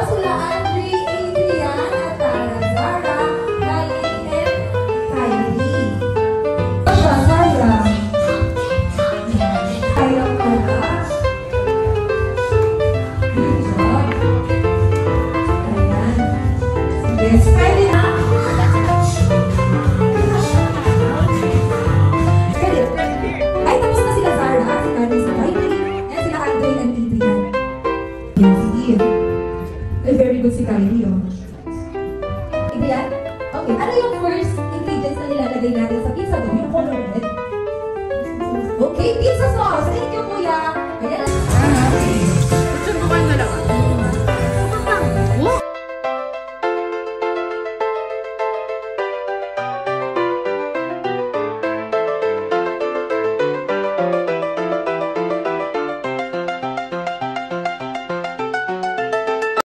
sila Andre, Adrian, at Tara, Zara, Kylie, and Kylie. Siya, Zara. Kaya pala. Good job. Ayan. Yes, Kylie na. Ay, tapos na sila Zara, si Kylie, si Kylie, and sila Andre and Adrian. Yan, sige. Very good si Kylie, oh. Adrian? Okay, ano yung first ingredients na nilalagay natin